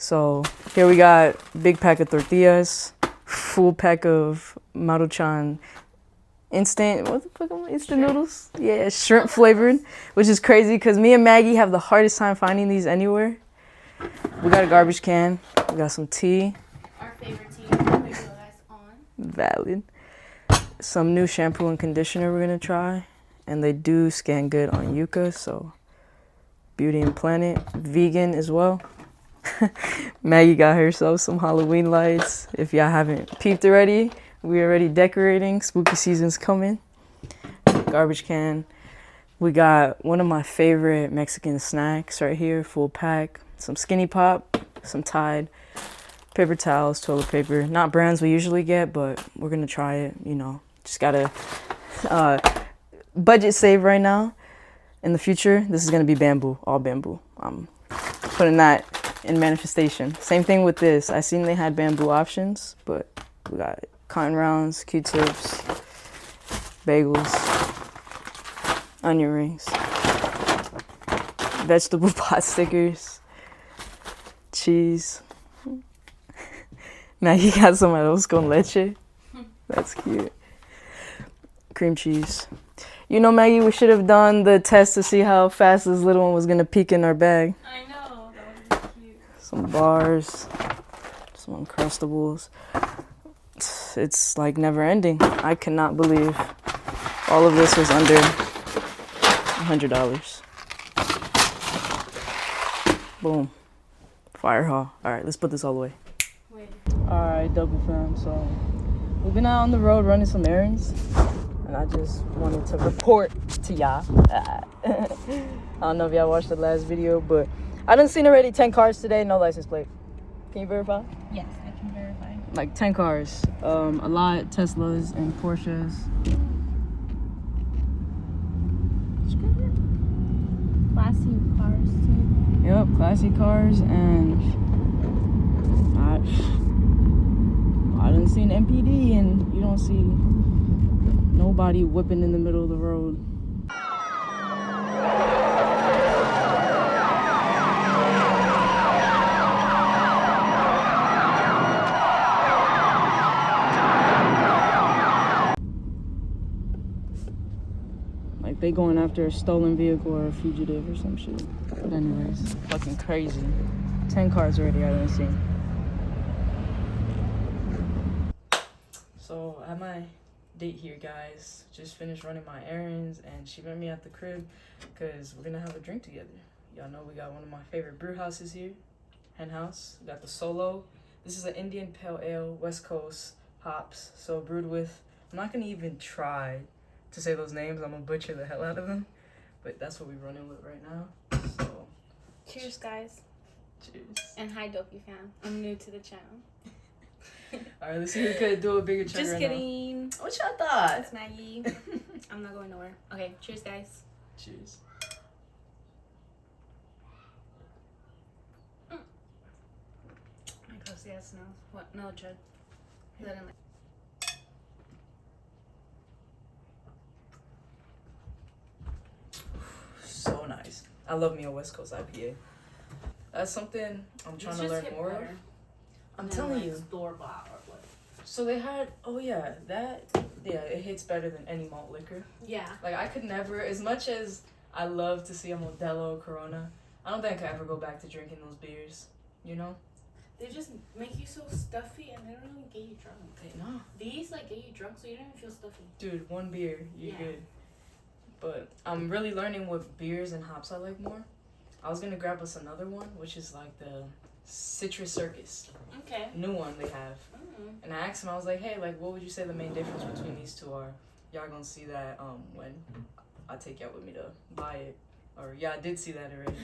So here we got big pack of tortillas, full pack of Maruchan instant, what the fuck am I, instant noodles? Yeah, shrimp flavored, which is crazy because me and Maggie have the hardest time finding these anywhere. We got a garbage can. We got some tea. Our favorite tea. That's on. Valid. Some new shampoo and conditioner we're gonna try, and they do scan good on Yuka, so Beauty and Planet, vegan as well. Maggie got herself some Halloween lights. If y'all haven't peeped already, we're already decorating. Spooky season's coming. Garbage can. We got one of my favorite Mexican snacks right here, full pack. Some Skinny Pop, some Tide, paper towels, toilet paper. Not brands we usually get, but we're gonna try it, you know. Just gotta budget save right now. In the future, this is gonna be bamboo, all bamboo. I'm putting that in manifestation. Same thing with this. I seen they had bamboo options, but we got cotton rounds, Q-tips, bagels, onion rings, vegetable pot stickers, cheese. Maggie got some arroz con leche. That's cute. Cream cheese. You know, Maggie, we should have done the test to see how fast this little one was gonna peek in our bag. I know, that would be cute. Some bars, some Uncrustables. It's like never ending. I cannot believe all of this was under $100. Boom. Fire haul. All right, let's put this all away. Wait. All right, double fam. So we've been out on the road running some errands, and I just wanted to report to y'all. I don't know if y'all watched the last video, but I done seen already 10 cars today, no license plate. Can you verify? Yes, I can verify. Like 10 cars. A lot Teslas and Porsches. Classy cars too. Yep, classy cars, and I done seen MPD, and you don't see nobody whipping in the middle of the road. Like they going after a stolen vehicle or a fugitive or some shit. But anyways, fucking crazy. 10 cars already I done seen. So at my date here, guys, just finished running my errands, and she met me at the crib because we're gonna have a drink together. Y'all know we got one of my favorite brew houses here, Hen House. We got the Solo. This is an Indian Pale Ale, West Coast hops, so brewed with, I'm not gonna even try to say those names, I'm gonna butcher the hell out of them, but that's what we're running with right now. So Cheers, guys. cheers. And hi, Dopey fam. I'm new to the channel. All right, let's see who could do a bigger chug Just right kidding. now. What y'all thought? It's Maggie. I'm not going nowhere. Okay, cheers, guys. Cheers. My pussy ass smells. What? No, chug. Is that in like? So nice. I love me a West Coast IPA. That's something I'm trying to learn more of. I'm telling you. Store bought or what? So they had, it hits better than any malt liquor. Yeah. Like I could never, as much as I love to see a Modelo, Corona, I don't think I could ever go back to drinking those beers, you know? They just make you so stuffy and they don't even get you drunk. They know. These like get you drunk so you don't even feel stuffy. Dude, one beer, you're Yeah. good. But I'm really learning what beers and hops I like more. I was gonna grab us another one, which is like the Citrus Circus. Okay. New one they have. Mm-hmm. And I asked him, I was like, hey, like, what would you say the main difference between these two are? Y'all gonna see that when I take y'all with me to buy it. Or, yeah, I did see that already,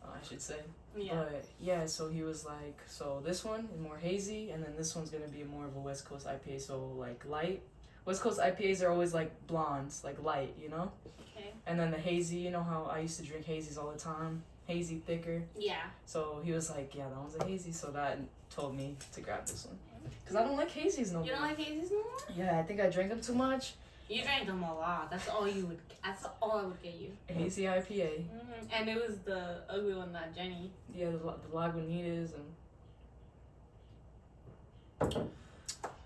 I should say. Yeah. But, yeah, so he was like, so this one is more hazy, and then this one's gonna be more of a West Coast IPA, so, like, light. West Coast IPAs are always, like, blondes, like, light, you know? Okay. And then the hazy, you know how I used to drink hazies all the time? Hazy, thicker. Yeah. So he was like, yeah, that one's a hazy, so that told me to grab this one. Because I don't like hazies no more. You don't like hazies no more? Yeah, I think I drank them too much. You drank them a lot. That's all you would. That's all I would get you. Hazy IPA. Mm-hmm. And it was the ugly one that Jenny. Yeah, the Lagunitas and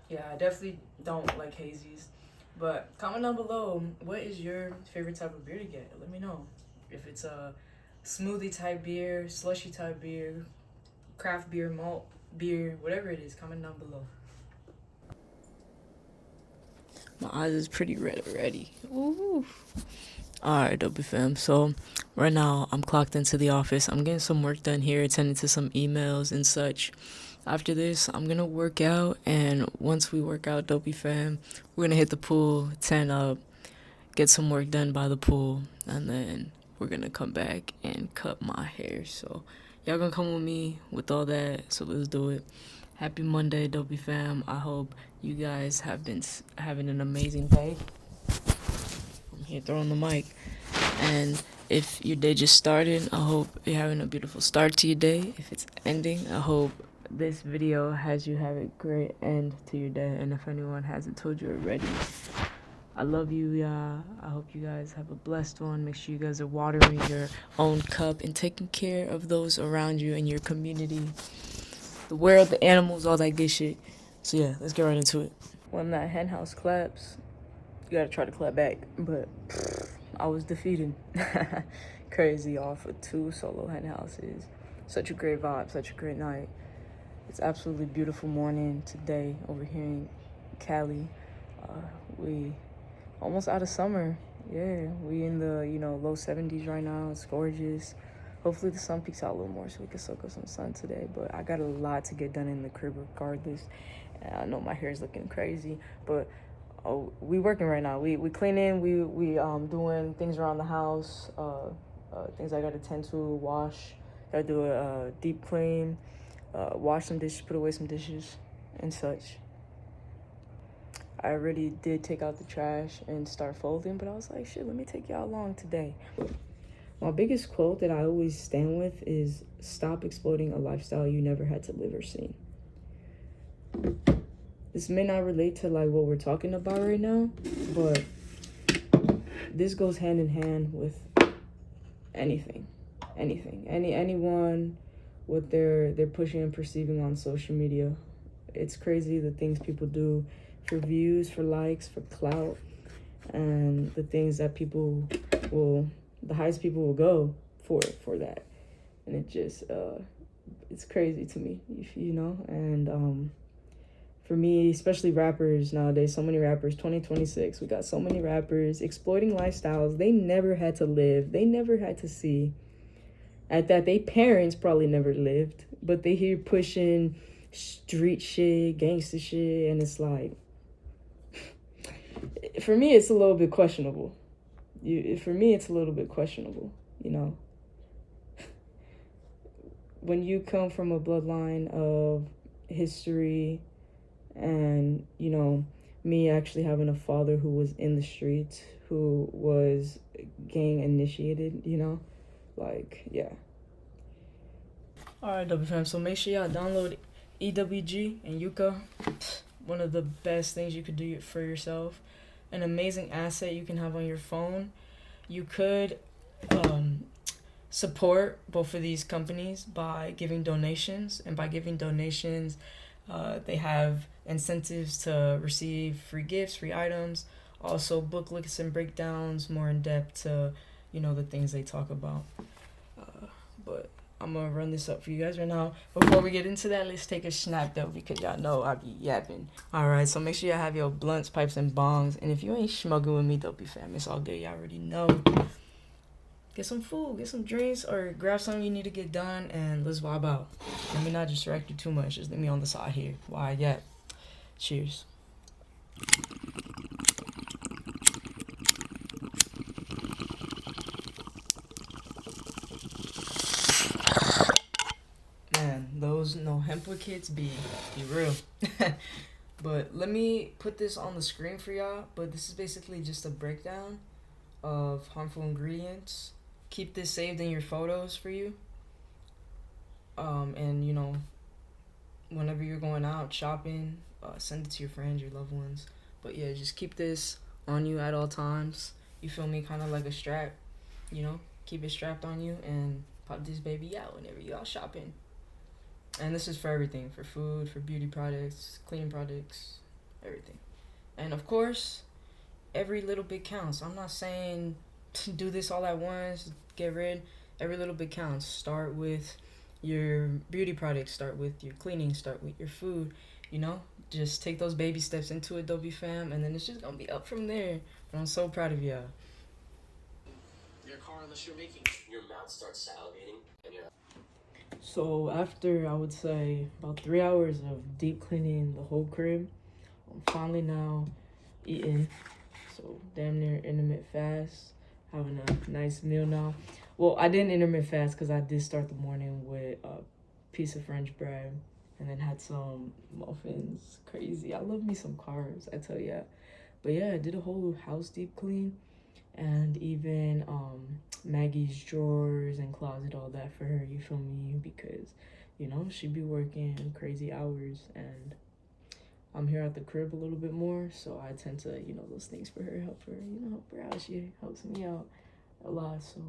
Yeah, I definitely don't like hazies. But comment down below, what is your favorite type of beer to get? Let me know. If it's a smoothie type beer, slushy type beer, craft beer, malt beer, whatever it is, comment down below. My eyes is pretty red already. Ooh. Alright, Dopey fam. So right now I'm clocked into the office. I'm getting some work done here, attending to some emails and such. After this, I'm gonna work out, and once we work out, Dopey fam, we're gonna hit the pool, tan up, get some work done by the pool, and then we're gonna come back and cut my hair. So y'all gonna come with me with all that, so let's do it. Happy Monday, Dopey fam. I hope you guys have been having an amazing day. I'm here throwing the mic. And if your day just started, I hope you're having a beautiful start to your day. If it's ending, I hope this video has you have a great end to your day. And if anyone hasn't told you already, I love you, y'all. I hope you guys have a blessed one. Make sure you guys are watering your own cup and taking care of those around you in your community, the world, the animals, all that good shit. So yeah, let's get right into it. When that hen house claps, you gotta try to clap back, but I was defeated. Crazy off of 2 solo hen houses. Such a great vibe, such a great night. It's absolutely beautiful morning today over here in Cali. We almost out of summer. Yeah, we in the low 70s right now. It's gorgeous. Hopefully the sun peeks out a little more so we can soak up some sun today. But I got a lot to get done in the crib regardless. And I know my hair is looking crazy, but we working right now. We cleaning. We doing things around the house. Things I gotta tend to, wash. Gotta do a deep clean. Wash some dishes, put away some dishes, and such. I already did take out the trash and start folding, but I was like, shit, let me take y'all along today. My biggest quote that I always stand with is, stop exploiting a lifestyle you never had to live or see. This may not relate to like what we're talking about right now, but this goes hand in hand with anything. Anyone, what they're pushing and perceiving on social media. It's crazy the things people do for views, for likes, for clout, and the things that the highest people will go for that. And it just it's crazy to me, and for me, especially rappers nowadays, so many rappers, 2026, we got so many rappers exploiting lifestyles they never had to live, they never had to see. At that, they parents probably never lived, but they here pushing street shit, gangster shit, and it's like, for me, it's a little bit questionable. When you come from a bloodline of history, and me actually having a father who was in the streets, who was gang initiated, yeah. All right, W fam, so make sure y'all download EWG and Yuka. One of the best things you could do for yourself. An amazing asset you can have on your phone. You could support both of these companies by giving donations, and by giving donations, they have incentives to receive free gifts, free items, also booklets and breakdowns more in depth to the things they talk about. But I'm gonna run this up for you guys right now. Before we get into that, let's take a snap though, because y'all know I be yapping. Alright, so make sure y'all have your blunts, pipes, and bongs. And if you ain't smoking with me, Dopey fam, it's all good. Y'all already know. Get some food, get some drinks, or grab something you need to get done, and let's vibe out. Let me not distract you too much. Just leave me on the side here while I yap. Cheers. Man, those no hemp kids be real. But let me put this on the screen for y'all. But this is basically just a breakdown of harmful ingredients. Keep this saved in your photos for you. And whenever you're going out shopping, send it to your friends, your loved ones. But yeah, just keep this on you at all times. You feel me? Kind of like a strap, keep it strapped on you and pop this baby out whenever you out shopping. And this is for everything, for food, for beauty products, cleaning products, everything. And of course, every little bit counts. I'm not saying to do this all at once, get rid. Every little bit counts. Start with your beauty products, start with your cleaning, start with your food, you know? Just take those baby steps into it, Dopey fam, and then it's just gonna be up from there. But I'm so proud of y'all. Your car, unless you're making your mouth starts salivating. And so after, I would say, about 3 hours of deep cleaning the whole crib, I'm finally now eating. So damn near intermittent fast, having a nice meal now. Well, I didn't intermittent fast because I did start the morning with a piece of French bread and then had some muffins. Crazy. I love me some carbs, I tell ya. But yeah, I did a whole house deep clean and even Maggie's drawers and closet, all that for her, you feel me? Because, you know, she be working crazy hours and I'm here at the crib a little bit more, so I tend to, you know, those things for her, help her, you know, help her out. She helps me out a lot, so.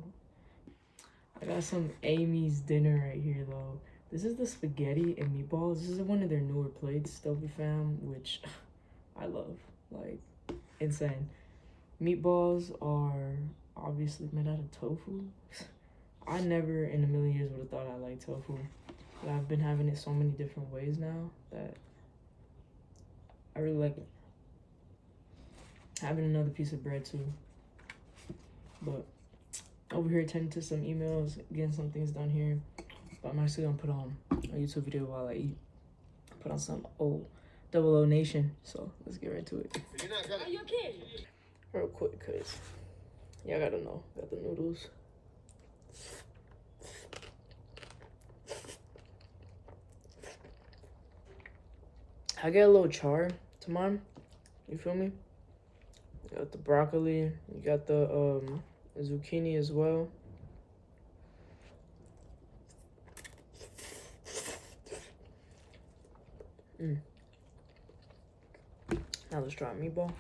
I got some Amy's dinner right here, though. This is the spaghetti and meatballs. This is one of their newer plates, Dopey fam, which I love, like, insane. Meatballs are obviously made out of tofu. I never in a million years would have thought I liked tofu, but I've been having it so many different ways now that I really like it. Having another piece of bread too. But over here attending to some emails, getting some things done here. But I'm actually gonna put on a YouTube video while I eat. Put on some Double O Nation. So let's get right to it. Are you okay? Real quick, cause y'all gotta know. Got the noodles. I get a little char to mine. You feel me? You got the broccoli. You got the zucchini as well. Now let's try a meatball.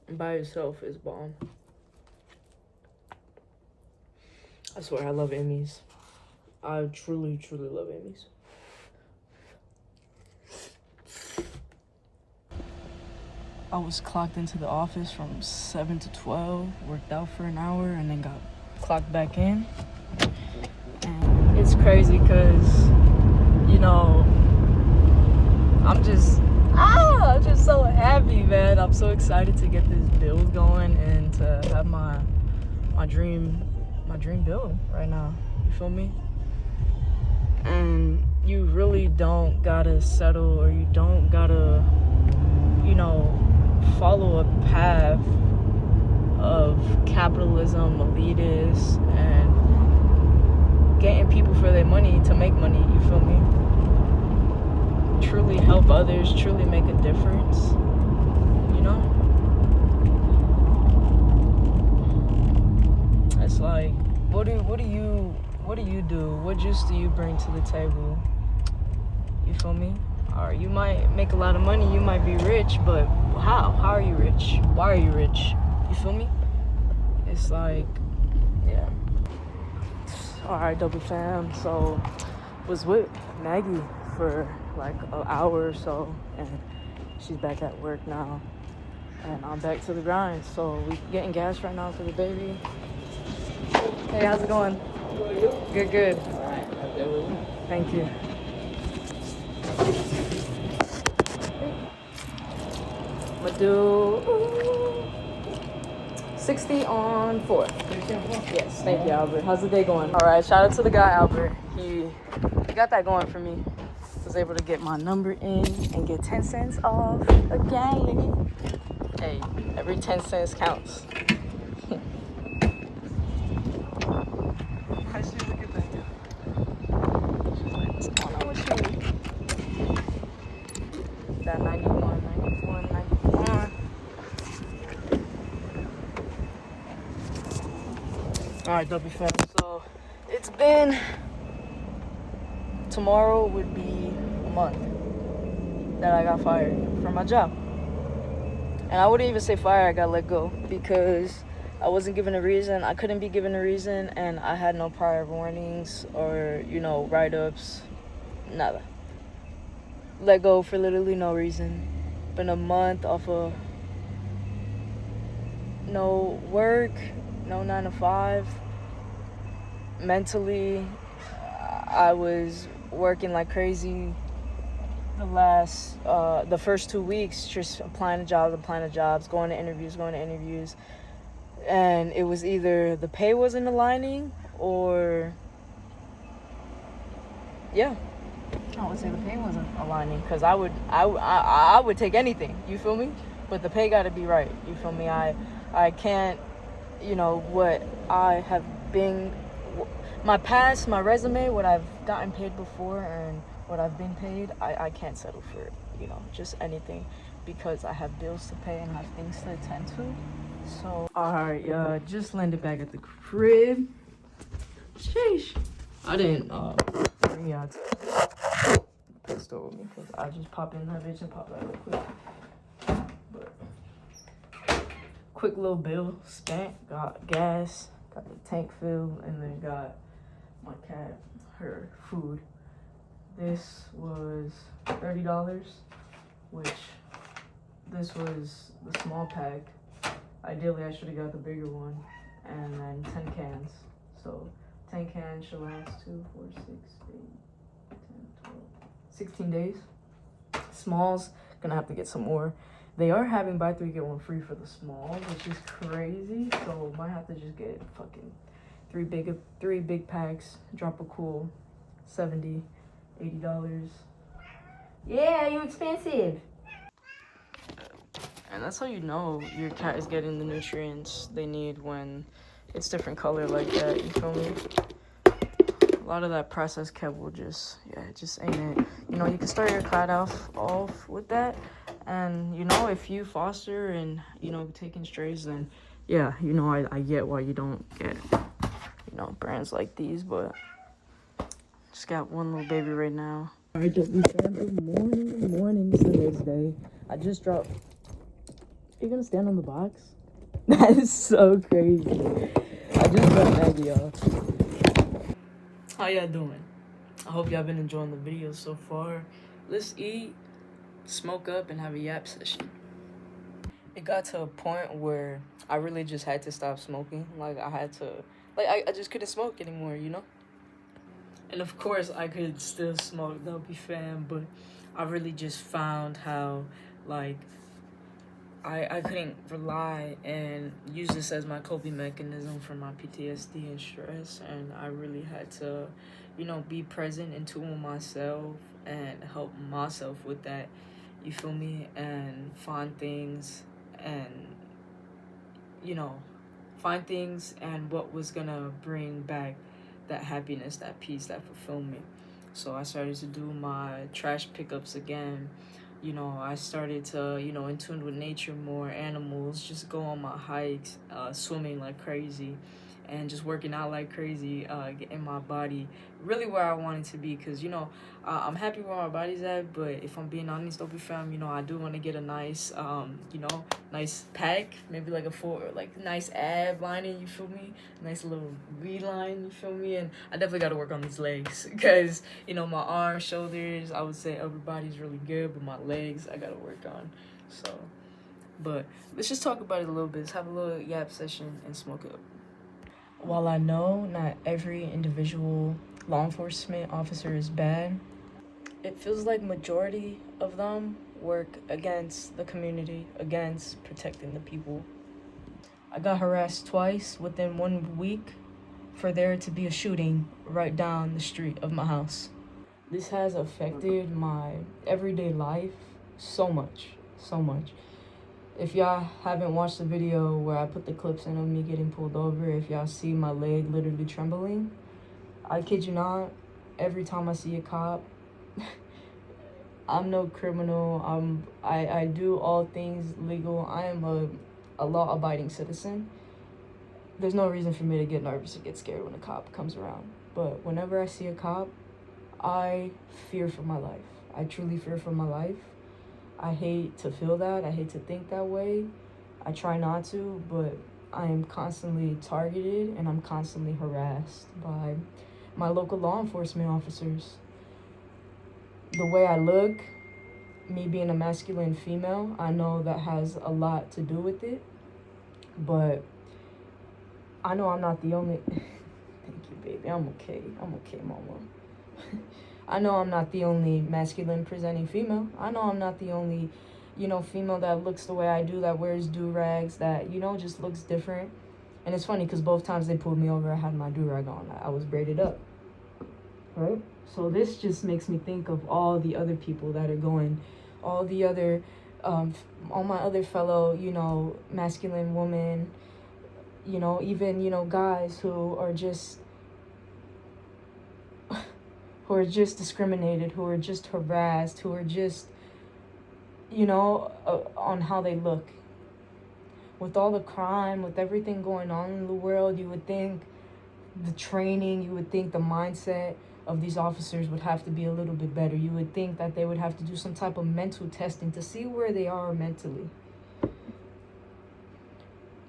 By itself is bomb. I swear I love Emmys. I truly, truly love Emmys. I was clocked into the office from 7 to 12, worked out for an hour, and then got clocked back in. And it's crazy because, you know, I'm just so happy, man. I'm so excited to get this build going and to have my dream build right now. You feel me? And you really don't gotta settle, or you don't gotta, you know, follow a path of capitalism, elitists, and getting people for their money to make money. You feel me? Truly help others, truly make a difference, you know? It's like, what do you do? What juice do you bring to the table? You feel me? Or you might make a lot of money, you might be rich, but how? How are you rich? Why are you rich? You feel me? It's like, yeah. Alright, Double fam, so was with Maggie for like an hour or so, and she's back at work now, and I'm back to the grind. So we getting gas right now for the baby. Hey, how's it going? Good, good. Thank you. I'm gonna do 60 on 4. Yes, thank you, Albert. How's the day going? All right, shout out to the guy, Albert. He got that going for me. Was able to get my number in and get 10 cents off a gallon. Hey, every 10 cents counts. How she look at that? She's like, what's going on with you? Alright, Dopey fam. So it's been, tomorrow would be a month that I got fired from my job. And I wouldn't even say fired, I got let go because I wasn't given a reason. I couldn't be given a reason, and I had no prior warnings or, you know, write-ups, nada. Let go for literally no reason. Been a month off of no work, no 9 to 5. Mentally, I was working like crazy the first 2 weeks, just applying to jobs, going to interviews. And it was either the pay wasn't aligning or, yeah, I would say the pay wasn't aligning, because I would take anything, you feel me? But the pay got to be right, you feel me? I can't, you know, what I have been, my past, my resume, what I've gotten paid before and what I've been paid, I can't settle for, you know, just anything, because I have bills to pay and I have things to attend to. So, alright, just landed back at the crib. Sheesh. I didn't bring out pistol with me because I just pop in that bitch and pop out real quick. But quick little bill spent, got gas, got the tank filled, and then got my cat her food. This was $30, which this was the small pack. Ideally, I should have got the bigger one, and then 10 cans. So 10 cans should last 2, 4, 6, 8, 10, 12, 16 days. Smalls, gonna have to get some more. They are having buy 3 get 1 free for the small, which is crazy. So might have to just get fucking three big packs. Drop a cool $70, $80. Yeah, you expensive. And that's how you know your cat is getting the nutrients they need when it's different color like that, you feel me? A lot of that processed cat will just, it just ain't it. You know, you can start your cat off with that. And, you know, if you foster and, you know, taking strays, then, yeah, you know, I get why you don't get, you know, brands like these. But just got one little baby right now. All right, good morning. It's the next day. I just dropped. You're gonna stand on the box? That is so crazy. I just dropped Maggie off. How y'all doing? I hope y'all been enjoying the video so far. Let's eat, smoke up, and have a yap session. It got to a point where I really just had to stop smoking. Like, I had to, like, I just couldn't smoke anymore, you know? And of course, I could still smoke, Dopey fam, but I really just found how, like, I couldn't rely and use this as my coping mechanism for my PTSD and stress, and I really had to, you know, be present and tune myself and help myself with that, you feel me, and find things and, you know, and what was gonna bring back that happiness, that peace, that fulfillment. So I started to do my trash pickups again. You know, I started to, you know, in tune with nature more, animals, just go on my hikes, swimming like crazy, and just working out like crazy, getting my body really where I want it to be. Because, you know, I'm happy where my body's at, but if I'm being honest, Dopey fam, you know, I do want to get a nice, you know, nice pack, maybe like nice ab lining, you feel me? Nice little V-line, you feel me? And I definitely got to work on these legs because, you know, my arms, shoulders, I would say upper body's really good, but my legs, I got to work on. So, but let's just talk about it a little bit. Let's have a little yap session and smoke up. While I know not every individual law enforcement officer is bad, it feels like majority of them work against the community, against protecting the people. I got harassed twice within 1 week for there to be a shooting right down the street of my house. This has affected my everyday life so much. If y'all haven't watched the video where I put the clips in of me getting pulled over, if y'all see my leg literally trembling, I kid you not, every time I see a cop, I'm no criminal. I do all things legal. I am a law-abiding citizen. there's no reason for me to get nervous or get scared when a cop comes around. But whenever I see a cop, I fear for my life. I truly fear for my life. I hate to feel that. I hate to think that way. I try not to, but I am constantly targeted and I'm constantly harassed by my local law enforcement officers. The way I look, me being a masculine female, I know that has a lot to do with it, but I know I'm not the only... Thank you, baby. I'm okay, mama. I know I'm not the only masculine presenting female. I know I'm not the only, female that looks the way I do, that wears do-rags, that, just looks different. And it's funny because both times they pulled me over, I had my do-rag on. I was braided up, right? So this just makes me think of all the other people that are going, all the other, all my other fellow, masculine women, even, guys who are just discriminated, who are just harassed, who are just, on how they look. With all the crime, with everything going on in the world, you would think the training, you would think the mindset of these officers would have to be a little bit better. You would think that they would have to do some type of mental testing to see where they are mentally.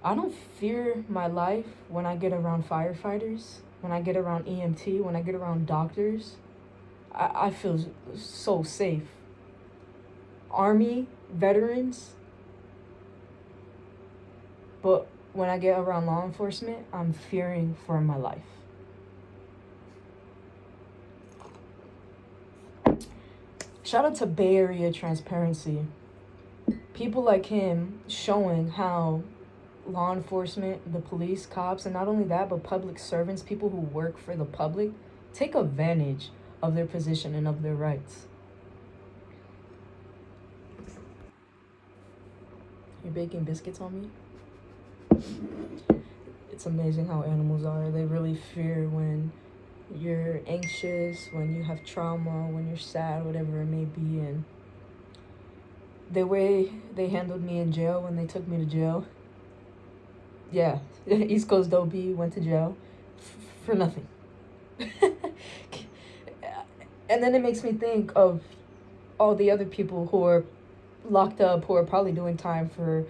I don't fear my life when I get around firefighters, when I get around EMT, when I get around doctors. I feel so safe. Army, veterans. But when I get around law enforcement, I'm fearing for my life. Shout out to Bay Area Transparency. People like him showing how law enforcement, the police, cops, and not only that, but public servants, people who work for the public, take advantage of their position and of their rights. You're baking biscuits on me? It's amazing how animals are. They really fear when you're anxious, when you have trauma, when you're sad, whatever it may be. And the way they handled me in jail when they took me to jail, yeah, East Coast Dopey went to jail for nothing. And then it makes me think of all the other people who are locked up, who are probably doing time for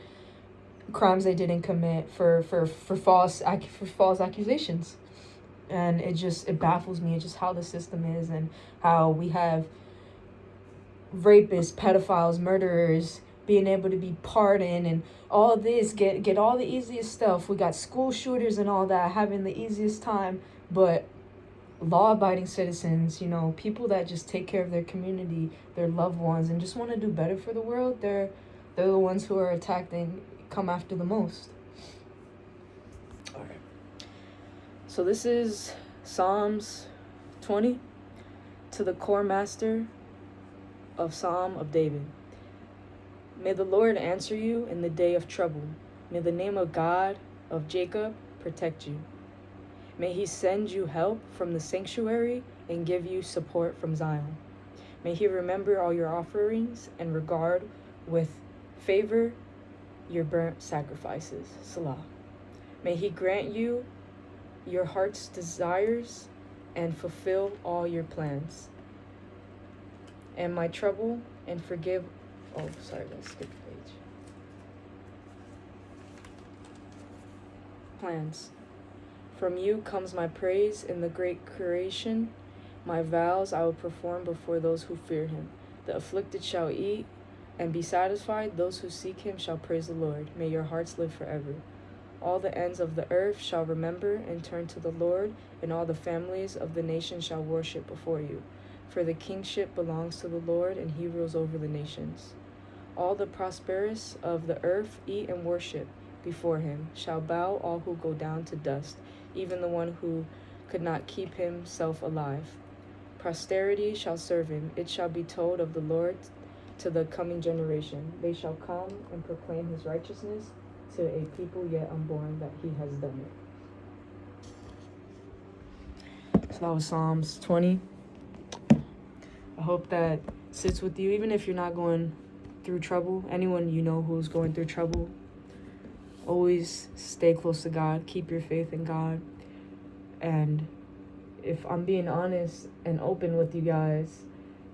crimes they didn't commit, for false accusations. And it baffles me just how the system is, and how we have rapists, pedophiles, murderers being able to be pardoned, and all this, get all the easiest stuff. We got school shooters and all that having the easiest time, but law-abiding citizens, people that just take care of their community, their loved ones, and just want to do better for the world, they're the ones who are attacked and come after the most. All right. So this is Psalms 20, to the core master of Psalm of David. May the Lord answer you in the day of trouble. May the name of God of Jacob protect you. May he send you help from the sanctuary and give you support from Zion. May he remember all your offerings and regard with favor your burnt sacrifices. Salah. May he grant you your heart's desires and fulfill all your plans. And my trouble and forgive... Oh, sorry, let's skip the page. Plans. From you comes my praise in the great creation. My vows I will perform before those who fear him. The afflicted shall eat and be satisfied. Those who seek him shall praise the Lord. May your hearts live forever. All the ends of the earth shall remember and turn to the Lord, and all the families of the nations shall worship before you. For the kingship belongs to the Lord, and he rules over the nations. All the prosperous of the earth eat and worship before him. Shall bow all who go down to dust, even the one who could not keep himself alive. Posterity shall serve him. It shall be told of the Lord to the coming generation. They shall come and proclaim his righteousness to a people yet unborn, that he has done it. So that was Psalms 20. I hope that sits with you, even if you're not going through trouble. Anyone you know who's going through trouble, always stay close to God. Keep your faith in God. And if I'm being honest and open with you guys,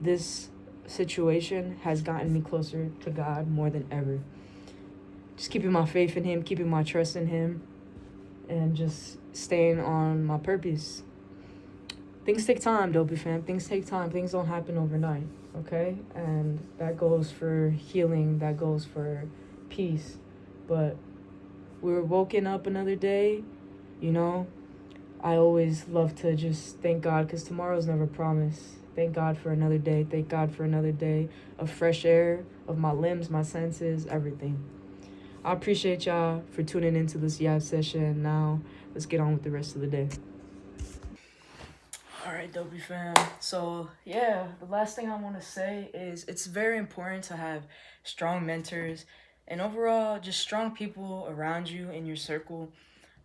this situation has gotten me closer to God more than ever. Just keeping my faith in Him, keeping my trust in Him, and just staying on my purpose. Things take time, Dopey fam. Things take time. Things don't happen overnight, okay? And that goes for healing. That goes for peace. But we're woken up another day, you know? I always love to just thank God because tomorrow's never promised. Thank God for another day. Thank God for another day of fresh air, of my limbs, my senses, everything. I appreciate y'all for tuning into this Yab session. Now, let's get on with the rest of the day. All right, Dopey fam. So, yeah, the last thing I want to say is it's very important to have strong mentors and overall just strong people around you in your circle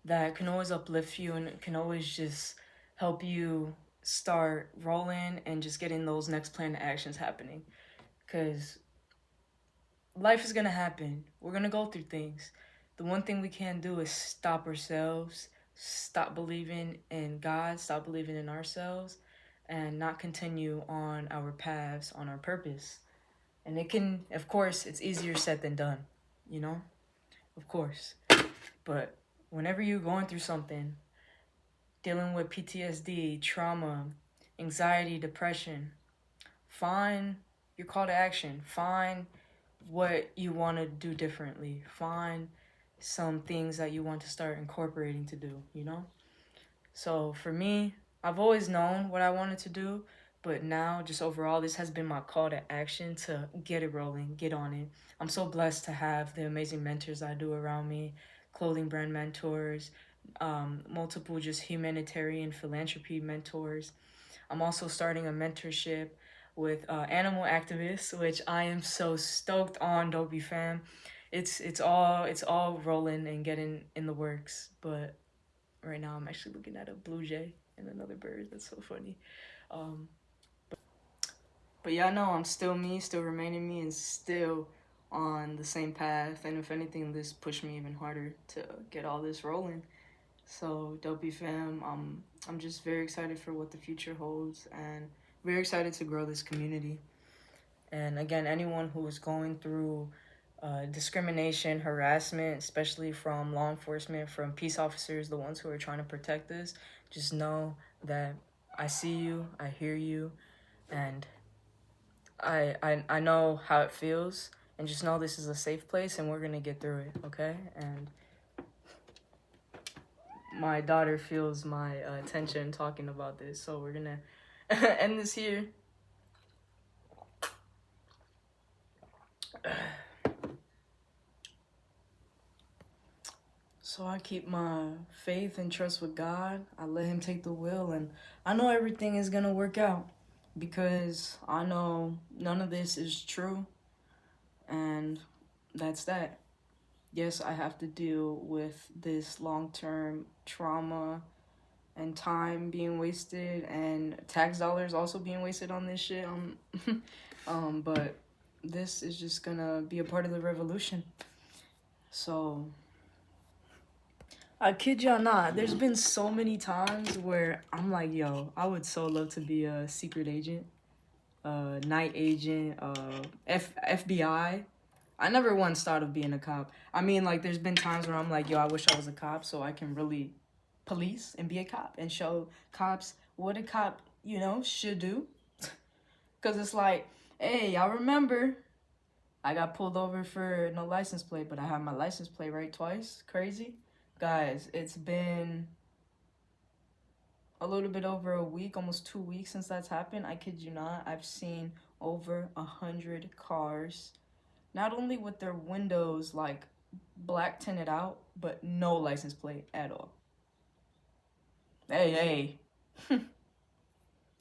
that can always uplift you and can always just help you start rolling and just getting those next plan actions happening. Because life is going to happen. We're going to go through things. The one thing we can't do is stop ourselves, stop believing in God, stop believing in ourselves, and not continue on our paths, on our purpose. And it can, of course, it's easier said than done, you know? Of course. But whenever you're going through something, dealing with PTSD, trauma, anxiety, depression, find your call to action. Find what you want to do differently. Find some things that you want to start incorporating to do, you know? So for me, I've always known what I wanted to do, but now just overall, this has been my call to action to get it rolling, get on it. I'm so blessed to have the amazing mentors I do around me, clothing brand mentors, multiple just humanitarian philanthropy mentors. I'm also starting a mentorship with animal activists, which I am so stoked on, Dopey fam. It's all rolling and getting in the works, but right now I'm actually looking at a blue jay and another bird. That's so funny. But yeah, no, I'm still me, still remaining me, and still on the same path. And if anything, this pushed me even harder to get all this rolling. So, Dopey fam, I'm just very excited for what the future holds and very excited to grow this community. And again, anyone who is going through discrimination, harassment, especially from law enforcement, from peace officers, the ones who are trying to protect us, just know that I see you, I hear you, and I know how it feels. And just know this is a safe place and we're going to get through it, okay? And my daughter feels my attention talking about this, so we're going to end this here. So I keep my faith and trust with God. I let Him take the wheel, and I know everything is gonna work out because I know none of this is true, and that's that. Yes, I have to deal with this long-term trauma and time being wasted and tax dollars also being wasted on this shit. But this is just gonna be a part of the revolution. So I kid y'all not, there's been so many times where I'm like, yo, I would so love to be a secret agent, night agent, FBI. I never once thought of being a cop. I mean, like, there's been times where I'm like, yo, I wish I was a cop so I can really police and be a cop and show cops what a cop, you know, should do. Because it's like, hey, I remember I got pulled over for no license plate, but I have my license plate right twice. Crazy. Guys, it's been a little bit over a week, almost 2 weeks since that's happened. I kid you not. I've seen over 100 cars, not only with their windows like black tinted out, but no license plate at all. Hey.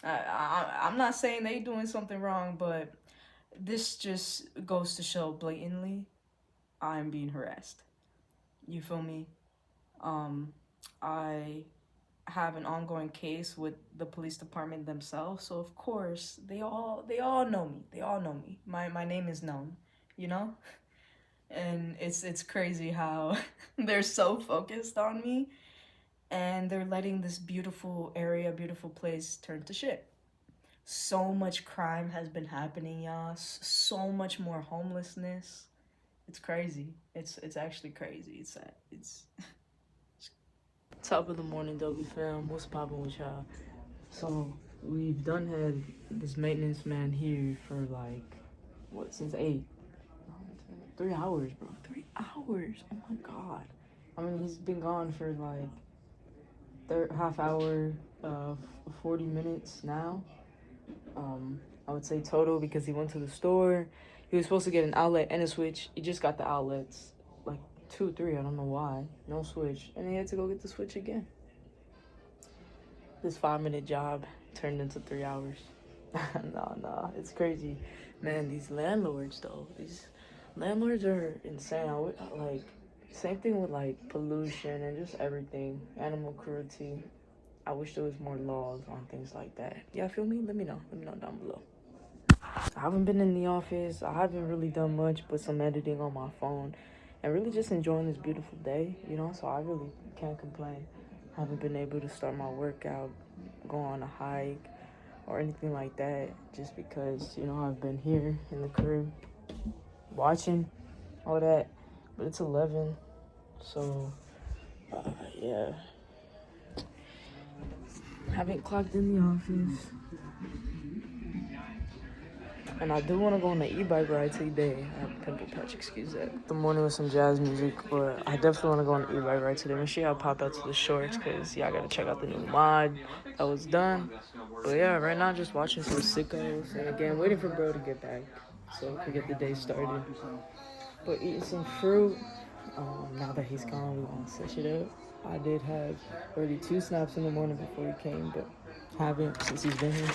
I'm not saying they doing something wrong, but this just goes to show blatantly I'm being harassed. You feel me? I have an ongoing case with the police department themselves, so of course they all know me. They all know me. My name is known, you know? and it's crazy how they're so focused on me, and they're letting this beautiful area, beautiful place turn to shit. So much crime has been happening, y'all. So much more homelessness. It's crazy. It's actually crazy. It's top of the morning, Dopey fam. What's poppin' with y'all? So we've done had this maintenance man here for like since 8. 3 hours, bro. 3 hours. Oh my god. I mean, he's been gone for like half hour, 40 minutes now. I would say total because he went to the store. He was supposed to get an outlet and a switch. He just got the outlets, like 2, 3. I don't know why. No switch, and he had to go get the switch again. This 5-minute job turned into 3 hours. Nah, it's crazy, man. These landlords though, these landlords are insane. Like, same thing with like pollution and just everything, animal cruelty. I wish there was more laws on things like that. Yeah, feel me? Let me know down below. I haven't been in the office. I haven't really done much but some editing on my phone and really just enjoying this beautiful day, you know, so I really can't complain. I haven't been able to start my workout, go on a hike, or anything like that just because, you know, I've been here in the crib watching all that. But it's 11, so yeah. Haven't clocked in the office. And I do want to go on the e-bike ride today. I have a pimple patch, excuse that. The morning with some jazz music, but I definitely want to go on the e-bike ride today. Make sure y'all pop out to the shorts, because, yeah, I got to check out the new mod that was done. But, yeah, right now just watching some sickos. And, again, waiting for bro to get back so we can get the day started. But eating some fruit. Now that he's gone, we're going to sesh it up. I did have already 2 snaps in the morning before he came, but haven't since he's been here.